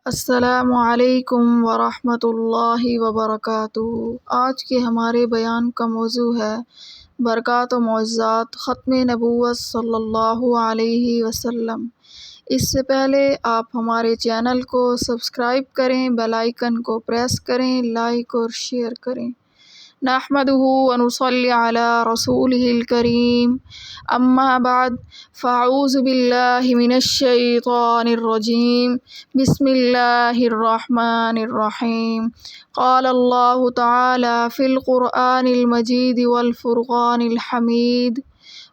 السلام علیکم ورحمۃ اللہ وبرکاتہ۔ آج کے ہمارے بیان کا موضوع ہے برکات و معجزات ختم نبوت صلی اللہ علیہ وسلم۔ اس سے پہلے آپ ہمارے چینل کو سبسکرائب کریں، بیل آئیکن کو پریس کریں، لائک اور شیئر کریں۔ نحمدہ ونصلی علی رسولہ الکریم، اما بعد فاعوذ باللہ من الشیطان الرجیم، بسم اللہ الرحمن الرحیم۔ قال اللہ تعالی فی القرآن المجید والفرقان الحمید،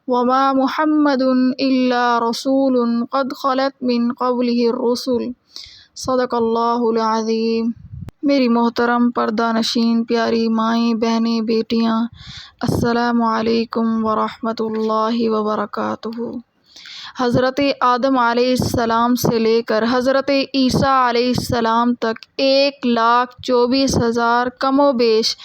وما محمد الا رسول قد خلت من قبلہ الرسل، صدق اللہ العظیم۔ میری محترم پردہ نشین پیاری مائیں، بہنیں، بیٹیاں، السلام علیکم ورحمۃ اللہ وبرکاتہ۔ حضرت آدم علیہ السلام سے لے کر حضرت عیسیٰ علیہ السلام تک 1,24,000 کم و بیش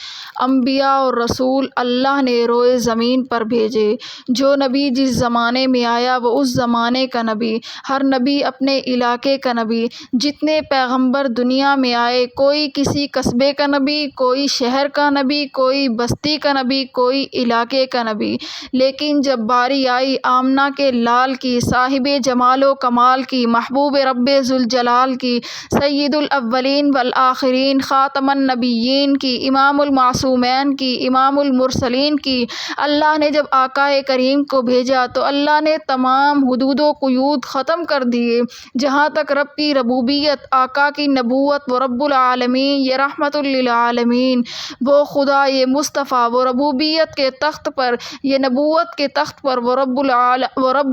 انبیاء اور رسول اللہ نے روئے زمین پر بھیجے۔ جو نبی جس زمانے میں آیا وہ اس زمانے کا نبی، ہر نبی اپنے علاقے کا نبی۔ جتنے پیغمبر دنیا میں آئے، کوئی کسی قصبے کا نبی، کوئی شہر کا نبی، کوئی بستی کا نبی، کوئی علاقے کا نبی۔ لیکن جب باری آئی آمنہ کے لال کی، صاحب جمال و کمال کی، محبوب رب ذوالجلال کی، سید الاولین والآخرین، خاتم النبیین کی، امام المعصومین کی، امام المرسلین کی، اللہ نے جب آقا کریم کو بھیجا تو اللہ نے تمام حدود و قیود ختم کر دیے۔ جہاں تک رب کی ربوبیت، آقا کی نبوت، وہ رب العالمین، یہ رحمت للعالمین، وہ خدا، یہ مصطفیٰ، وہ ربوبیت کے تخت پر، یہ نبوت کے تخت پر، وہ رب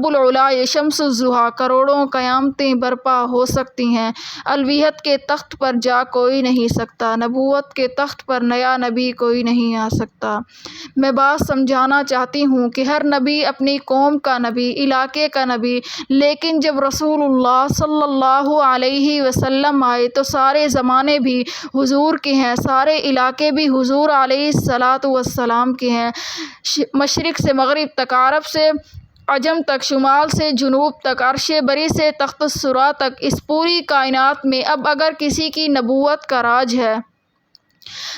العلا، یہ شمس الضحیٰ، کروڑوں قیامتیں برپا ہو سکتی ہیں، الوہیت کے تخت پر جا کوئی نہیں سکتا، نبوت کے تخت پر نیا نبی کوئی نہیں آ سکتا۔ میں بات سمجھانا چاہتی ہوں کہ ہر نبی اپنی قوم کا نبی، علاقے کا نبی، لیکن جب رسول اللہ صلی اللہ علیہ وسلم آئے تو سارے زمانے بھی حضور کے ہیں، سارے علاقے بھی حضور علیہ السلام کے ہیں، مشرق سے مغرب تک، عرب سے عجم تک، شمال سے جنوب تک، عرش بری سے تخت الثریٰ تک، اس پوری کائنات میں اب اگر کسی کی نبوت کا راج ہے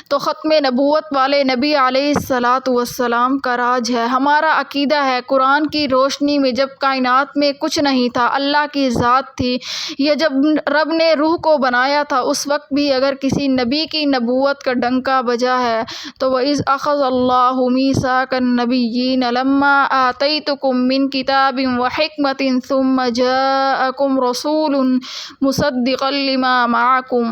تو ختم نبوت والے نبی علیہ السلام کا راج ہے۔ ہمارا عقیدہ ہے قرآن کی روشنی میں جب کائنات میں کچھ نہیں تھا، اللہ کی ذات تھی، یا جب رب نے روح کو بنایا تھا، اس وقت بھی اگر کسی نبی کی نبوت کا ڈنکا بجا ہے تو وَإِذْ أَخَذَ اللَّهُ مِيثَاقَ النَّبِيِّينَ لَمَّا آتَيْتُكُم مِّن كِتَابٍ وَحِكْمَةٍ ثُمَّ جَاءَكُمْ رَسُولٌ مُصَدِّقًا لِّمَا مَعَكُمْ۔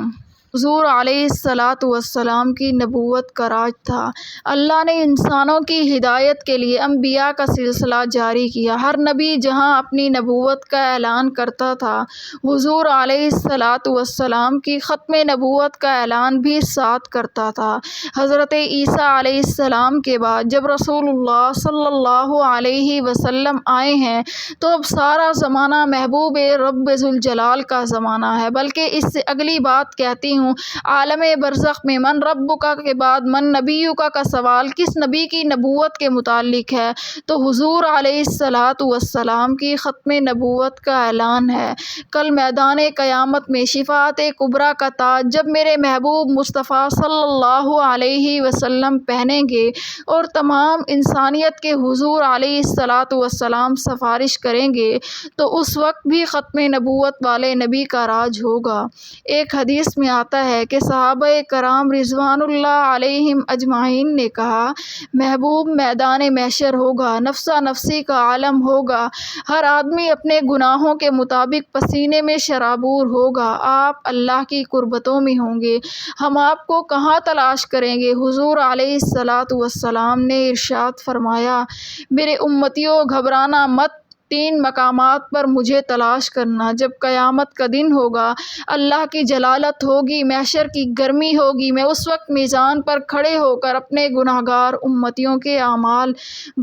حضور علیہ السلام کی نبوت کا راج تھا۔ اللہ نے انسانوں کی ہدایت کے لیے انبیاء کا سلسلہ جاری کیا۔ ہر نبی جہاں اپنی نبوت کا اعلان کرتا تھا، حضور علیہ السلام کی ختم نبوت کا اعلان بھی ساتھ کرتا تھا۔ حضرت عیسیٰ علیہ السلام کے بعد جب رسول اللہ صلی اللہ علیہ وسلم آئے ہیں تو اب سارا زمانہ محبوب رب ذوالجلال کا زمانہ ہے۔ بلکہ اس سے اگلی بات کہتی ہوں، عالم برزخ میں من ربک کے بعد من نبیک کا سوال کس نبی کی نبوت کے متعلق ہے تو حضور علیہ السلام کی ختم نبوت کا اعلان ہے۔ کل میدان قیامت میں شفاعت کبریٰ کا تاج جب میرے محبوب مصطفیٰ صلی اللہ علیہ وسلم پہنیں گے اور تمام انسانیت کے حضور علیہ السلام سفارش کریں گے تو اس وقت بھی ختم نبوت والے نبی کا راج ہوگا۔ ایک حدیث میں آتا ہے کہ صحابہ کرام رضوان اللہ علیہم اجمعین نے کہا، محبوب میدان محشر ہوگا، نفسا نفسی کا عالم ہوگا، ہر آدمی اپنے گناہوں کے مطابق پسینے میں شرابور ہوگا، آپ اللہ کی قربتوں میں ہوں گے، ہم آپ کو کہاں تلاش کریں گے؟ حضور علیہ السلام نے ارشاد فرمایا، میرے امتیوں گھبرانا مت، 3 مقامات پر مجھے تلاش کرنا۔ جب قیامت کا دن ہوگا، اللہ کی جلالت ہوگی، محشر کی گرمی ہوگی، میں اس وقت میزان پر کھڑے ہو کر اپنے گناہگار امتیوں کے اعمال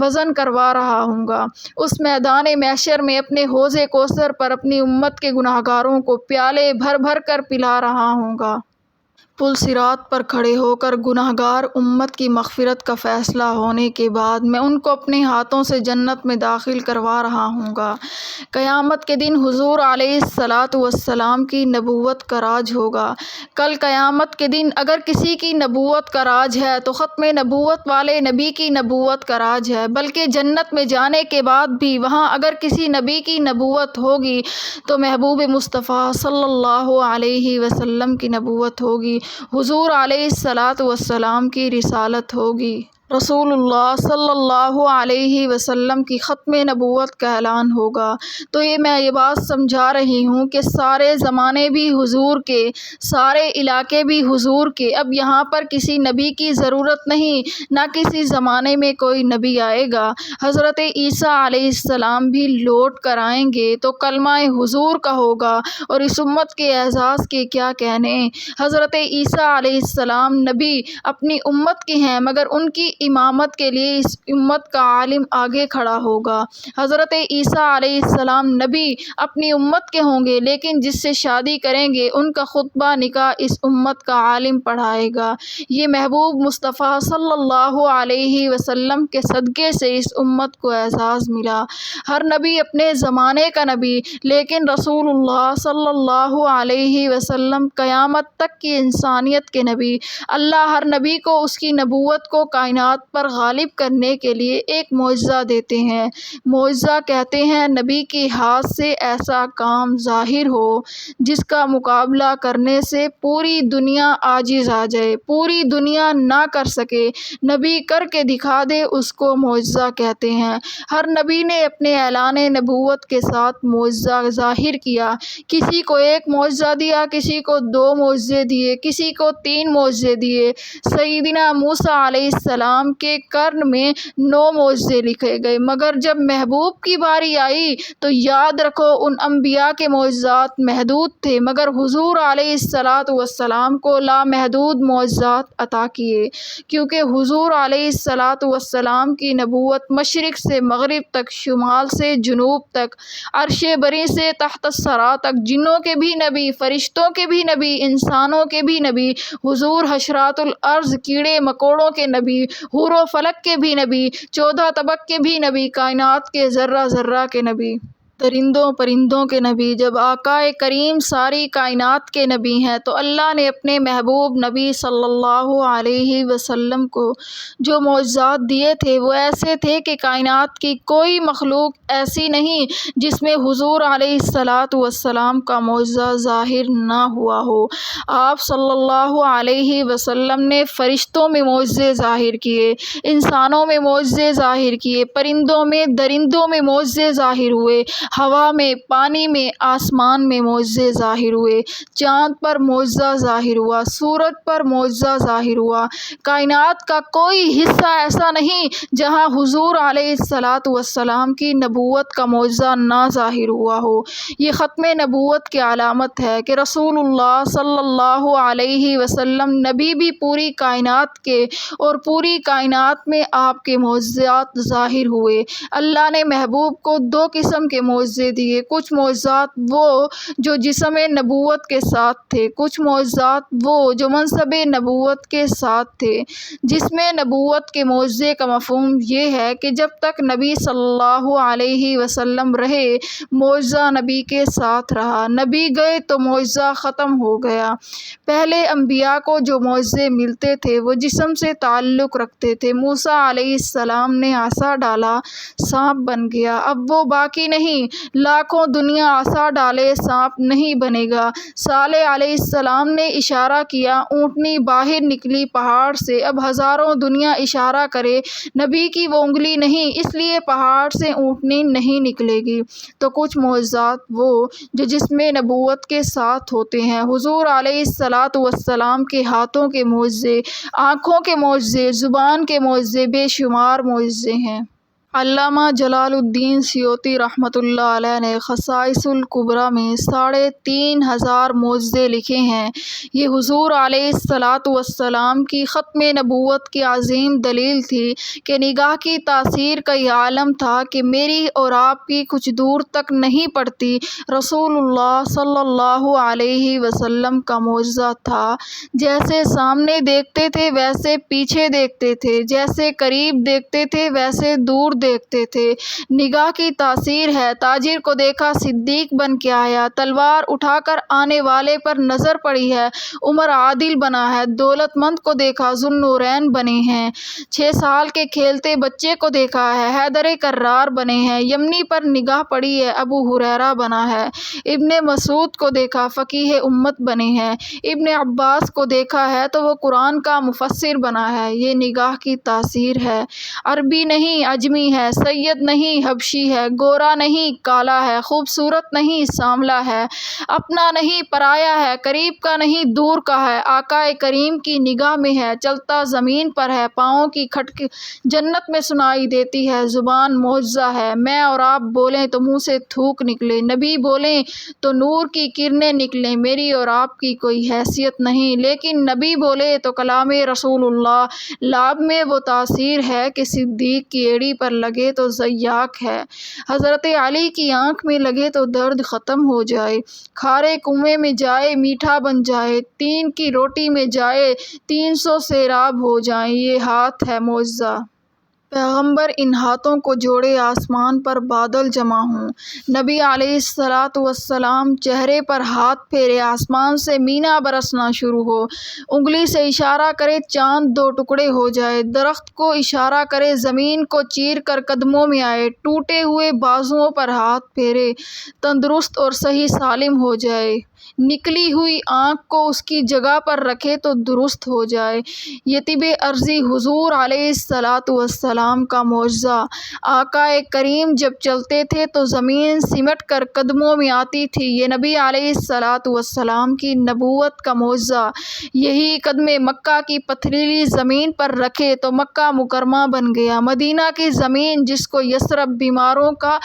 وزن کروا رہا ہوں گا۔ اس میدان محشر میں اپنے حوض کوثر پر اپنی امت کے گناہگاروں کو پیالے بھر بھر کر پلا رہا ہوں گا۔ پل صراط پر کھڑے ہو کر گنہگار امت کی مغفرت کا فیصلہ ہونے کے بعد میں ان کو اپنے ہاتھوں سے جنت میں داخل کروا رہا ہوں گا۔ قیامت کے دن حضور علیہ الصلاۃ والسلام کی نبوت کا راج ہوگا۔ کل قیامت کے دن اگر کسی کی نبوت کا راج ہے تو ختم نبوت والے نبی کی نبوت کا راج ہے، بلکہ جنت میں جانے کے بعد بھی وہاں اگر کسی نبی کی نبوت ہوگی تو محبوب مصطفیٰ صلی اللہ علیہ وسلم کی نبوت ہوگی، حضور علیہ الصلاۃ والسلام کی رسالت ہوگی، رسول اللہ صلی اللہ علیہ وسلم کی ختم نبوت کا اعلان ہوگا۔ تو میں یہ بات سمجھا رہی ہوں کہ سارے زمانے بھی حضور کے، سارے علاقے بھی حضور کے، اب یہاں پر کسی نبی کی ضرورت نہیں، نہ کسی زمانے میں کوئی نبی آئے گا۔ حضرت عیسیٰ علیہ السلام بھی لوٹ کر آئیں گے تو کلمہ حضور کا ہوگا، اور اس امت کے اعزاز کے کیا کہنے۔ حضرت عیسیٰ علیہ السلام نبی اپنی امت کے ہیں، مگر ان کی امامت کے لیے اس امت کا عالم آگے کھڑا ہوگا۔ حضرت عیسیٰ علیہ السلام نبی اپنی امت کے ہوں گے، لیکن جس سے شادی کریں گے ان کا خطبہ نکاح اس امت کا عالم پڑھائے گا۔ یہ محبوب مصطفیٰ صلی اللہ علیہ وسلم کے صدقے سے اس امت کو اعزاز ملا۔ ہر نبی اپنے زمانے کا نبی، لیکن رسول اللہ صلی اللہ علیہ وسلم قیامت تک کی انسانیت کے نبی۔ اللہ ہر نبی کو اس کی نبوت کو کائنات پر غالب کرنے کے لیے ایک معجزہ دیتے ہیں۔ معجزہ کہتے ہیں نبی کے ہاتھ سے ایسا کام ظاہر ہو جس کا مقابلہ کرنے سے پوری دنیا عاجز آ جائے، پوری دنیا نہ کر سکے، نبی کر کے دکھا دے، اس کو معجزہ کہتے ہیں۔ ہر نبی نے اپنے اعلان نبوت کے ساتھ معجزہ ظاہر کیا، کسی کو ایک معجزہ دیا، کسی کو 2 معجزے دیے، کسی کو 3 معجزے دیے۔ سیدنا موسیٰ علیہ السلام کے قرن میں 9 معجزے لکھے گئے، مگر جب محبوب کی باری آئی تو یاد رکھو ان انبیاء کے معجزات محدود تھے، مگر حضور علیہ الصلاۃ والسلام کو لامحدود معجزات عطا کیے، کیونکہ حضور علیہ الصلاۃ والسلام کی نبوت مشرق سے مغرب تک، شمال سے جنوب تک، عرش بری سے تحت الثری تک، جنوں کے بھی نبی، فرشتوں کے بھی نبی، انسانوں کے بھی نبی، حضور حشرات الارض کیڑے مکوڑوں کے نبی، حور و فلک کے بھی نبی، 14 طبق کے بھی نبی، کائنات کے ذرہ ذرہ کے نبی، درندوں پرندوں کے نبی۔ جب آقا کریم ساری کائنات کے نبی ہیں تو اللہ نے اپنے محبوب نبی صلی اللہ علیہ وسلم کو جو معجزات دیے تھے وہ ایسے تھے کہ کائنات کی کوئی مخلوق ایسی نہیں جس میں حضور علیہ الصلاۃ والسلام کا معجزہ ظاہر نہ ہوا ہو۔ آپ صلی اللہ علیہ وسلم نے فرشتوں میں معجزے ظاہر کیے، انسانوں میں معجزے ظاہر کیے، پرندوں میں، درندوں میں معجزے ظاہر ہوئے، ہوا میں، پانی میں، آسمان میں معجزے ظاہر ہوئے، چاند پر معجزہ ظاہر ہوا، سورج پر معجزہ ظاہر ہوا۔ کائنات کا کوئی حصہ ایسا نہیں جہاں حضور علیہ الصلاۃ والسلام کی نبوت کا معجزہ نہ ظاہر ہوا ہو۔ یہ ختم نبوت کی علامت ہے کہ رسول اللہ صلی اللہ علیہ وسلم نبی بھی پوری کائنات کے، اور پوری کائنات میں آپ کے معجزات ظاہر ہوئے۔ اللہ نے محبوب کو 2 قسم کے معجزے دیے، کچھ معجزات وہ جو جسم نبوت کے ساتھ تھے، کچھ معجزات وہ جو منصب نبوت کے ساتھ تھے۔ جسم نبوت کے معجزے کا مفہوم یہ ہے کہ جب تک نبی صلی اللہ علیہ وسلم رہے معجزہ نبی کے ساتھ رہا، نبی گئے تو معجزہ ختم ہو گیا۔ پہلے انبیاء کو جو معجزے ملتے تھے وہ جسم سے تعلق رکھتے تھے۔ موسیٰ علیہ السلام نے عصا ڈالا، سانپ بن گیا، اب وہ باقی نہیں، لاکھوں دنیا عصا ڈالے سانپ نہیں بنے گا۔ صالح علیہ السلام نے اشارہ کیا، اونٹنی باہر نکلی پہاڑ سے، اب ہزاروں دنیا اشارہ کرے، نبی کی وہ انگلی نہیں، اس لیے پہاڑ سے اونٹنی نہیں نکلے گی۔ تو کچھ معجزات وہ جو جسم نبوت کے ساتھ ہوتے ہیں، حضور علیہ الصلاۃ والسلام کے ہاتھوں کے معجزے، آنکھوں کے معجزے، زبان کے معجزے، بے شمار معجزے ہیں۔ علامہ جلال الدین سیوطی رحمۃ اللہ علیہ نے خصائص الکبریٰ میں 3500 معجزے لکھے ہیں۔ یہ حضور علیہ الصلاۃ والسلام کی ختم نبوت کی عظیم دلیل تھی کہ نگاہ کی تاثیر کا یہ عالم تھا کہ میری اور آپ کی کچھ دور تک نہیں پڑتی۔ رسول اللہ صلی اللہ علیہ وسلم کا معجزہ تھا، جیسے سامنے دیکھتے تھے ویسے پیچھے دیکھتے تھے، جیسے قریب دیکھتے تھے ویسے دور دیکھتے تھے۔ نگاہ کی تاثیر ہے، تاجر کو دیکھا صدیق بن کے آیا، تلوار اٹھا کر آنے والے پر نظر پڑی ہے، عمر عادل بنا ہے، دولت مند کو دیکھا ذو النورین بنے ہیں، 6 سال کے کھیلتے بچے کو دیکھا ہے، حیدر کرار بنے ہیں، یمنی پر نگاہ پڑی ہے، ابو ہریرہ بنا ہے، ابن مسعود کو دیکھا فقیہ امت بنے ہیں، ابن عباس کو دیکھا ہے تو وہ قرآن کا مفسر بنا ہے۔ یہ نگاہ کی تاثیر ہے۔ عربی نہیں عجمی ہے، سید نہیں حبشی ہے، گورا نہیں کالا ہے، خوبصورت نہیں سانولا ہے، اپنا نہیں پرایا ہے، قریب کا نہیں دور کا ہے، آقا کریم کی نگاہ میں ہے، چلتا زمین پر ہے، پاؤں کی کھٹک جنت میں سنائی دیتی ہے، زبان معجزہ ہے، میں اور آپ بولیں تو منہ سے تھوک نکلے، نبی بولیں تو نور کی کرنیں نکلیں، میری اور آپ کی کوئی حیثیت نہیں، لیکن نبی بولے تو کلام رسول اللہ لاب میں وہ تاثیر ہے کہ صدیق کی ایڑی پر لگے تو ضیاق ہے، حضرت علی کی آنکھ میں لگے تو درد ختم ہو جائے، کھارے کنویں میں جائے میٹھا بن جائے، 3 کی روٹی میں جائے 300 سیراب ہو جائیں، یہ ہاتھ ہے معجزہ۔ پیغمبر ان ہاتھوں کو جوڑے آسمان پر بادل جمع ہوں، نبی علیہ الصلاۃ والسلام چہرے پر ہاتھ پھیرے آسمان سے مینا برسنا شروع ہو، انگلی سے اشارہ کرے چاند 2 ٹکڑے ہو جائے، درخت کو اشارہ کرے زمین کو چیر کر قدموں میں آئے، ٹوٹے ہوئے بازوؤں پر ہاتھ پھیرے تندرست اور صحیح سالم ہو جائے، نکلی ہوئی آنکھ کو اس کی جگہ پر رکھے تو درست ہو جائے۔ یہ طب عرضی حضور علیہ الصلاۃ والسلام کا معجزہ۔ آقا کریم جب چلتے تھے تو زمین سمٹ کر قدموں میں آتی تھی، یہ نبی علیہ الصلاۃ والسلام کی نبوت کا معجزہ۔ یہی قدم مکہ کی پتھریلی زمین پر رکھے تو مکہ مکرمہ بن گیا۔ مدینہ کی زمین جس کو یثرب بیماروں کا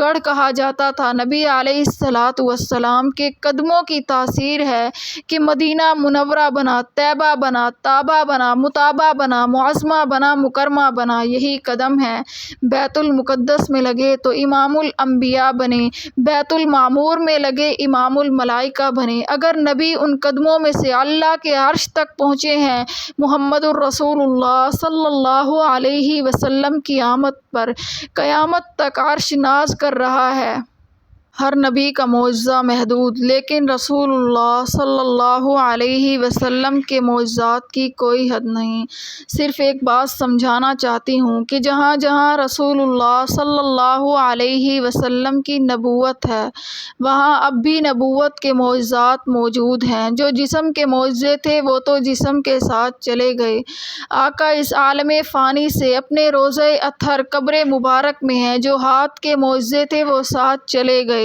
گڑھ کہا جاتا تھا، نبی علیہ الصلاۃ والسلام کے قدموں کی تاثیر ہے کہ مدینہ منورہ بنا، طیبہ بنا، طابہ بنا، مطابہ بنا، معظمہ بنا، مکرمہ بنا۔ یہی قدم ہے۔ بیت المقدس میں لگے تو امام الانبیاء بنے، بیت المعمور میں لگے امام الملائکہ بنے۔ اگر نبی ان قدموں میں سے اللہ کے عرش تک پہنچے ہیں، محمد الرسول اللہ صلی اللہ علیہ وسلم کی آمد پر قیامت تک عرش ناز کر رہا ہے۔ ہر نبی کا معجزہ محدود، لیکن رسول اللہ صلی اللہ علیہ وسلم کے معجزات کی کوئی حد نہیں۔ صرف ایک بات سمجھانا چاہتی ہوں کہ جہاں جہاں رسول اللہ صلی اللہ علیہ وسلم کی نبوت ہے، وہاں اب بھی نبوت کے معجزات موجود ہیں۔ جو جسم کے معجزے تھے وہ تو جسم کے ساتھ چلے گئے۔ آقا اس عالم فانی سے اپنے روضہ اطہر قبر مبارک میں ہیں۔ جو ہاتھ کے معجزے تھے وہ ساتھ چلے گئے،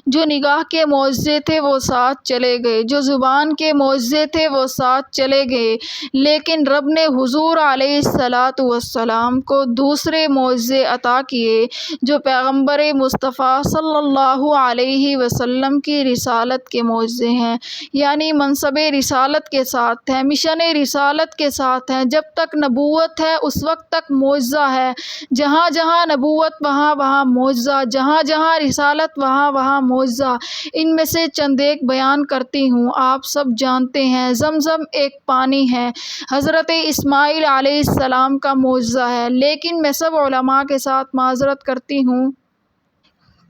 جو نگاہ کے معجزے تھے وہ ساتھ چلے گئے، جو زبان کے معجزے تھے وہ ساتھ چلے گئے، لیکن رب نے حضور علیہ الصلاۃ والسلام کو دوسرے معجزے عطا کیے جو پیغمبر مصطفیٰ صلی اللہ علیہ وسلم کی رسالت کے معجزے ہیں، یعنی منصب رسالت کے ساتھ ہیں، مشن رسالت کے ساتھ ہیں۔ جب تک نبوت ہے اس وقت تک معجزہ ہے، جہاں جہاں نبوت وہاں وہاں معجزہ، جہاں جہاں رسالت وہاں وہاں معجزہ۔ ان میں سے چند ایک بیان کرتی ہوں۔ آپ سب جانتے ہیں زمزم ایک پانی ہے، حضرت اسماعیل علیہ السلام کا معجزہ ہے، لیکن میں سب علماء کے ساتھ معذرت کرتی ہوں،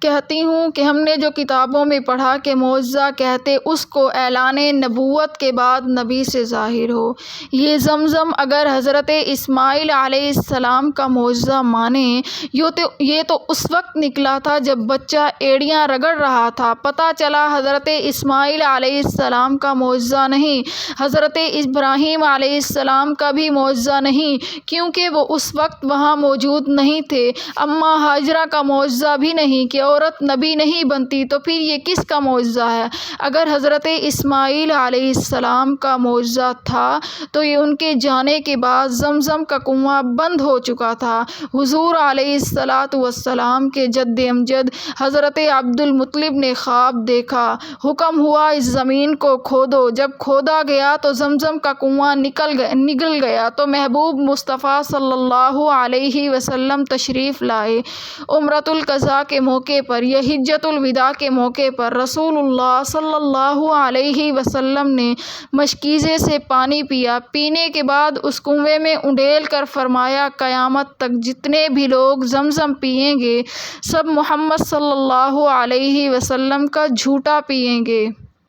کہتی ہوں کہ ہم نے جو کتابوں میں پڑھا کہ معجزہ کہتے اس کو اعلان نبوت کے بعد نبی سے ظاہر ہو۔ یہ زمزم اگر حضرت اسماعیل علیہ السلام کا معجزہ مانیں، یہ تو اس وقت نکلا تھا جب بچہ ایڑیاں رگڑ رہا تھا۔ پتہ چلا حضرت اسماعیل علیہ السلام کا معجزہ نہیں، حضرت ابراہیم علیہ السلام کا بھی معجزہ نہیں، کیونکہ وہ اس وقت وہاں موجود نہیں تھے۔ اماں ہاجرہ کا معجزہ بھی نہیں کہ عورت نبی نہیں بنتی تو پھر یہ کس کا معجزہ ہے؟ اگر حضرت اسماعیل علیہ السلام کا معجزہ تھا تو یہ ان کے جانے کے بعد زمزم کا کنواں بند ہو چکا تھا۔ حضور علیہ السلام کے جد امجد حضرت عبد المطلب نے خواب دیکھا، حکم ہوا اس زمین کو کھودو۔ جب کھودا گیا تو زمزم کا کنواں نگل گیا تو محبوب مصطفیٰ صلی اللہ علیہ وسلم تشریف لائے۔ عمرۃ القضاء کے موقع پر یا حجۃ الوداع کے موقع پر رسول اللہ صلی اللہ علیہ وسلم نے مشکیزے سے پانی پیا۔ پینے کے بعد اس کنویں میں انڈیل کر فرمایا، قیامت تک جتنے بھی لوگ زمزم پئیں گے سب محمد صلی اللہ علیہ وسلم کا جھوٹا پئیں گے۔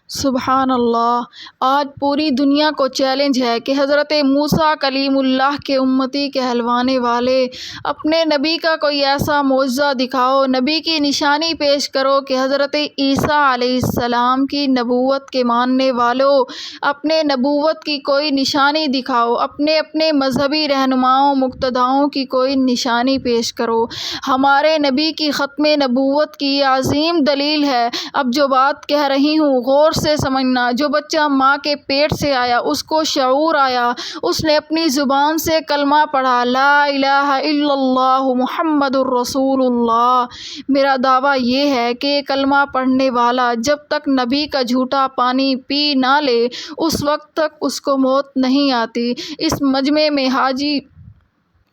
سبحان اللہ۔ آج پوری دنیا کو چیلنج ہے کہ حضرت موسیٰ کلیم اللہ کے امتی کہلوانے والے اپنے نبی کا کوئی ایسا معجزہ دکھاؤ، نبی کی نشانی پیش کرو کہ حضرت عیسیٰ علیہ السلام کی نبوت کے ماننے والوں اپنے نبوت کی کوئی نشانی دکھاؤ، اپنے اپنے مذہبی رہنماؤں مقتداؤں کی کوئی نشانی پیش کرو۔ ہمارے نبی کی ختم نبوت کی عظیم دلیل ہے۔ اب جو بات کہہ رہی ہوں غور سے سمجھنا۔ جو بچہ ماں کے پیٹ سے آیا اس کو شعور آیا، اس نے اپنی زبان سے کلمہ پڑھا، لا الہ الا اللہ محمد الرسول اللہ۔ میرا دعویٰ یہ ہے کہ کلمہ پڑھنے والا جب تک نبی کا جھوٹا پانی پی نہ لے اس وقت تک اس کو موت نہیں آتی۔ اس مجمع میں حاجی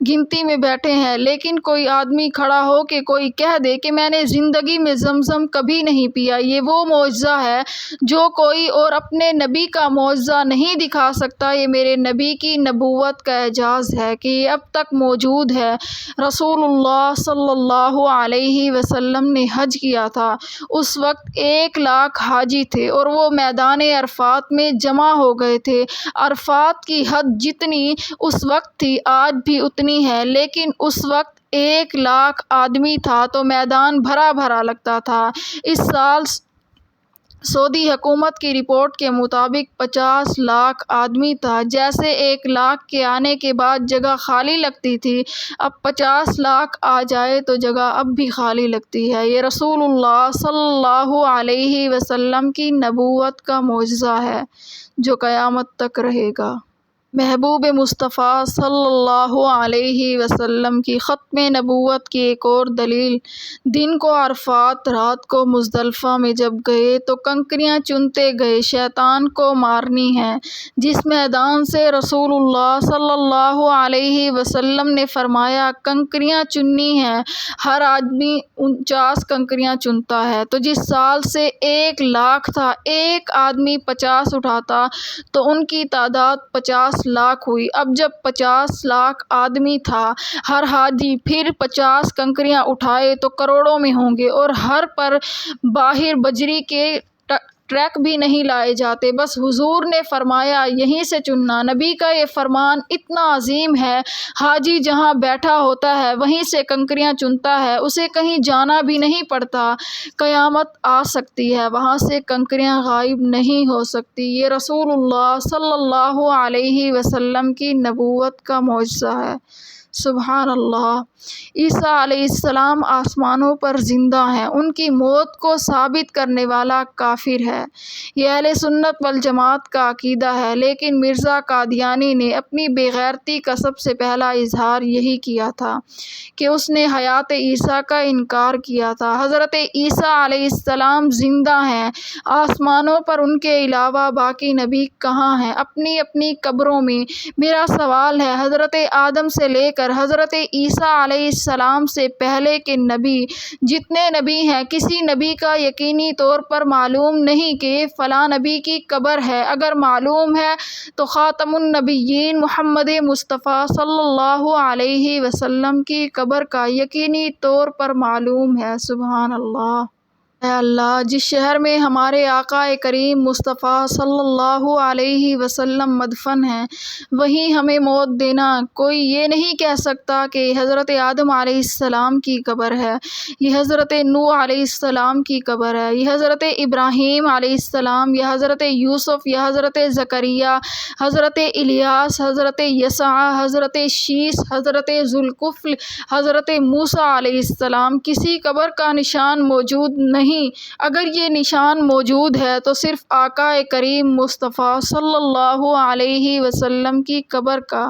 گنتی میں بیٹھے ہیں، لیکن کوئی آدمی کھڑا ہو کے کوئی کہہ دے کہ میں نے زندگی میں زمزم کبھی نہیں پیا، یہ وہ معجزہ ہے جو کوئی اور اپنے نبی کا معجزہ نہیں دکھا سکتا۔ یہ میرے نبی کی نبوت کا اعجاز ہے کہ یہ اب تک موجود ہے۔ رسول اللہ صلی اللہ علیہ وسلم نے حج کیا تھا، اس وقت 1,00,000 حاجی تھے اور وہ میدان عرفات میں جمع ہو گئے تھے۔ عرفات کی حد جتنی اس وقت تھی آج بھی اتنی ہے، لیکن اس وقت 1,00,000 آدمی تھا تو میدان بھرا بھرا لگتا تھا۔ اس سال سعودی حکومت کی رپورٹ کے مطابق 50,00,000 آدمی تھا۔ جیسے 1,00,000 کے آنے کے بعد جگہ خالی لگتی تھی، اب 50,00,000 آ جائے تو جگہ اب بھی خالی لگتی ہے۔ یہ رسول اللہ صلی اللہ علیہ وسلم کی نبوت کا معجزہ ہے جو قیامت تک رہے گا۔ محبوب مصطفیٰ صلی اللہ علیہ وسلم کی ختم نبوت کی ایک اور دلیل، دن کو عرفات رات کو مزدلفہ میں جب گئے تو کنکریاں چنتے گئے، شیطان کو مارنی ہیں۔ جس میدان سے رسول اللہ صلی اللہ علیہ وسلم نے فرمایا کنکریاں چننی ہیں، ہر آدمی 49 کنکریاں چنتا ہے، تو جس سال سے 1,00,000 تھا ایک آدمی 50 اٹھاتا تو ان کی تعداد 50,00,000 ہوئی۔ اب جب 50,00,000 آدمی تھا، ہر حاجی پھر 50 کنکریاں اٹھائے تو کروڑوں میں ہوں گے، اور ہر پر باہر بجری کے ٹرک بھی نہیں لائے جاتے، بس حضور نے فرمایا یہیں سے چننا۔ نبی کا یہ فرمان اتنا عظیم ہے، حاجی جہاں بیٹھا ہوتا ہے وہیں سے کنکریاں چنتا ہے، اسے کہیں جانا بھی نہیں پڑتا۔ قیامت آ سکتی ہے، وہاں سے کنکریاں غائب نہیں ہو سکتی۔ یہ رسول اللہ صلی اللہ علیہ وسلم کی نبوت کا معجزہ ہے۔ سبحان اللہ۔ عیسیٰ علیہ السلام آسمانوں پر زندہ ہیں، ان کی موت کو ثابت کرنے والا کافر ہے، یہ اہل سنت والجماعت کا عقیدہ ہے۔ لیکن مرزا قادیانی نے اپنی بے غیرتی کا سب سے پہلا اظہار یہی کیا تھا کہ اس نے حیات عیسیٰ کا انکار کیا تھا۔ حضرت عیسیٰ علیہ السلام زندہ ہیں، آسمانوں پر ان کے علاوہ باقی نبی کہاں ہیں؟ اپنی اپنی قبروں میں۔ میرا سوال ہے، حضرت آدم سے لے کر حضرت عیسیٰ علیہ السلام سے پہلے کے نبی جتنے نبی ہیں، کسی نبی کا یقینی طور پر معلوم نہیں کہ فلاں نبی کی قبر ہے؟ اگر معلوم ہے تو خاتم النبیین محمد مصطفیٰ صلی اللہ علیہ وسلم کی قبر کا یقینی طور پر معلوم ہے۔ سبحان اللہ۔ اے اللہ، جس شہر میں ہمارے آقا کریم مصطفیٰ صلی اللہ علیہ وسلم مدفن ہیں وہیں ہمیں موت دینا۔ کوئی یہ نہیں کہہ سکتا کہ حضرت آدم علیہ السلام کی قبر ہے، یہ حضرت نوح علیہ السلام کی قبر ہے، یہ حضرت ابراہیم علیہ السلام، یہ حضرت یوسف، یہ حضرت زکریا، حضرت الیاس، حضرت یسع، حضرت شیس، حضرت ذوالکفل، حضرت موسیٰ علیہ السلام۔ کسی قبر کا نشان موجود نہیں۔ اگر یہ نشان موجود ہے تو صرف آقا کریم مصطفیٰ صلی اللہ علیہ وسلم کی قبر کا۔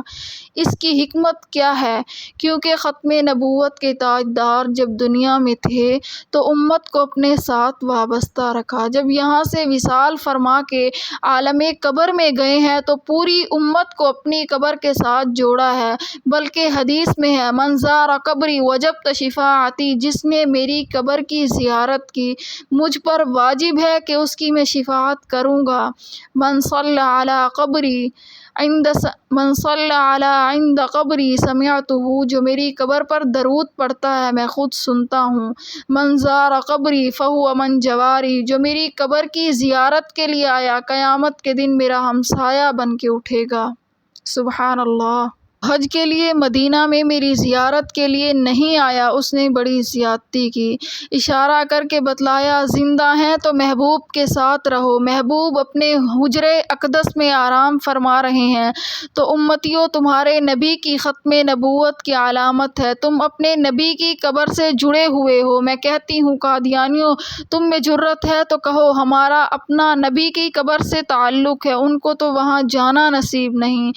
اس کی حکمت کیا ہے؟ کیونکہ ختم نبوت کے تاجدار جب دنیا میں تھے تو امت کو اپنے ساتھ وابستہ رکھا۔ جب یہاں سے وصال فرما کے عالم قبر میں گئے ہیں تو پوری امت کو اپنی قبر کے ساتھ جوڑا ہے۔ بلکہ حدیث میں ہے، من زار قبری وجبت شفاعتی، جس نے میری قبر کی زیارت کی مجھ پر واجب ہے کہ اس کی میں شفاعت کروں گا۔ من صلی علی قبری عند قبری سمعتہ، جو میری قبر پر درود پڑھتا ہے میں خود سنتا ہوں۔ من زار قبری فہو من جواری، جو میری قبر کی زیارت کے لیے آیا قیامت کے دن میرا ہمسایہ بن کے اٹھے گا۔ سبحان اللہ۔ حج کے لیے مدینہ میں میری زیارت کے لیے نہیں آیا، اس نے بڑی زیادتی کی۔ اشارہ کر کے بتلایا، زندہ ہیں تو محبوب کے ساتھ رہو، محبوب اپنے حجرے اقدس میں آرام فرما رہے ہیں تو امتیوں تمہارے نبی کی ختم نبوت کی علامت ہے، تم اپنے نبی کی قبر سے جڑے ہوئے ہو۔ میں کہتی ہوں قادیانیوں، تم میں جرأت ہے تو کہو ہمارا اپنا نبی کی قبر سے تعلق ہے، ان کو تو وہاں جانا نصیب نہیں۔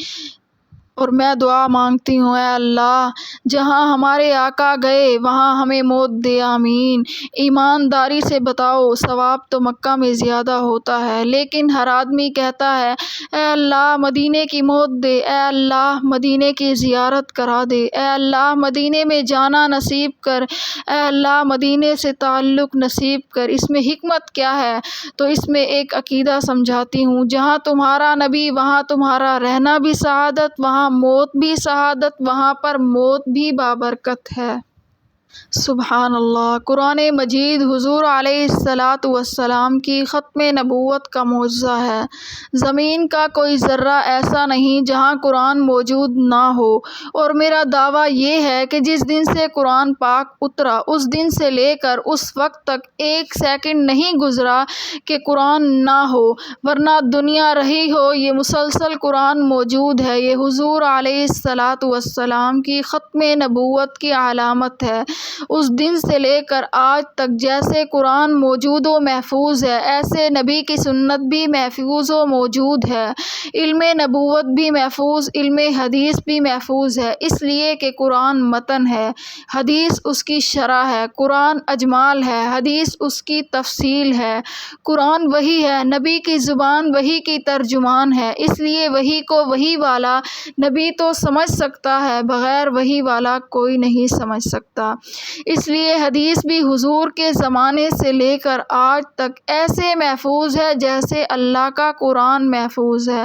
اور میں دعا مانگتی ہوں، اے اللہ جہاں ہمارے آقا گئے وہاں ہمیں موت دے، آمین۔ ایمانداری سے بتاؤ، ثواب تو مکہ میں زیادہ ہوتا ہے، لیکن ہر آدمی کہتا ہے اے اللہ مدینے کی موت دے، اے اللہ مدینے کی زیارت کرا دے، اے اللہ مدینے میں جانا نصیب کر، اے اللہ مدینے سے تعلق نصیب کر۔ اس میں حکمت کیا ہے؟ تو اس میں ایک عقیدہ سمجھاتی ہوں، جہاں تمہارا نبی وہاں تمہارا رہنا بھی سعادت، وہاں موت بھی سعادت، وہاں پر موت بھی بابرکت ہے۔ سبحان اللہ۔ قرآن مجید حضور علیہ السلام کی ختم نبوت کا معجزہ ہے۔ زمین کا کوئی ذرہ ایسا نہیں جہاں قرآن موجود نہ ہو، اور میرا دعویٰ یہ ہے کہ جس دن سے قرآن پاک اترا اس دن سے لے کر اس وقت تک ایک سیکنڈ نہیں گزرا کہ قرآن نہ ہو، ورنہ دنیا رہی ہو یہ مسلسل قرآن موجود ہے۔ یہ حضور علیہ السلام کی ختم نبوت کی علامت ہے۔ اس دن سے لے کر آج تک جیسے قرآن موجود و محفوظ ہے ایسے نبی کی سنت بھی محفوظ و موجود ہے، علم نبوت بھی محفوظ، علم حدیث بھی محفوظ ہے، اس لیے کہ قرآن متن ہے، حدیث اس کی شرح ہے، قرآن اجمال ہے، حدیث اس کی تفصیل ہے، قرآن وحی ہے، نبی کی زبان وحی کی ترجمان ہے، اس لیے وحی کو وحی والا نبی تو سمجھ سکتا ہے، بغیر وحی والا کوئی نہیں سمجھ سکتا۔ اس لیے حدیث بھی حضور کے زمانے سے لے کر آج تک ایسے محفوظ ہے جیسے اللہ کا قرآن محفوظ ہے۔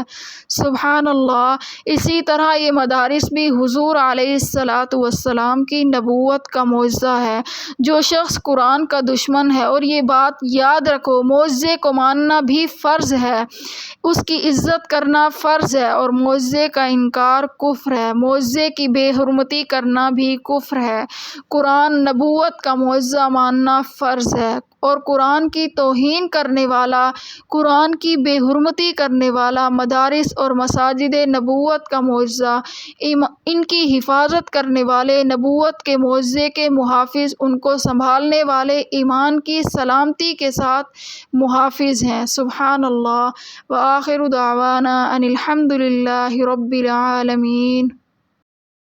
سبحان اللہ۔ اسی طرح یہ مدارس بھی حضور علیہ السلام کی نبوت کا معجزہ ہے۔ جو شخص قرآن کا دشمن ہے، اور یہ بات یاد رکھو معجزے کو ماننا بھی فرض ہے، اس کی عزت کرنا فرض ہے، اور معجزے کا انکار کفر ہے، معجزے کی بے حرمتی کرنا بھی کفر ہے۔ قرآن نبوت کا معجزہ ماننا فرض ہے، اور قرآن کی توہین کرنے والا، قرآن کی بے حرمتی کرنے والا، مدارس اور مساجد نبوت کا معجزہ، ان کی حفاظت کرنے والے، نبوت کے معجزے کے محافظ، ان کو سنبھالنے والے ایمان کی سلامتی کے ساتھ محافظ ہیں۔ سبحان اللہ۔ وآخر دعوانا ان الحمد للہ رب العالمین۔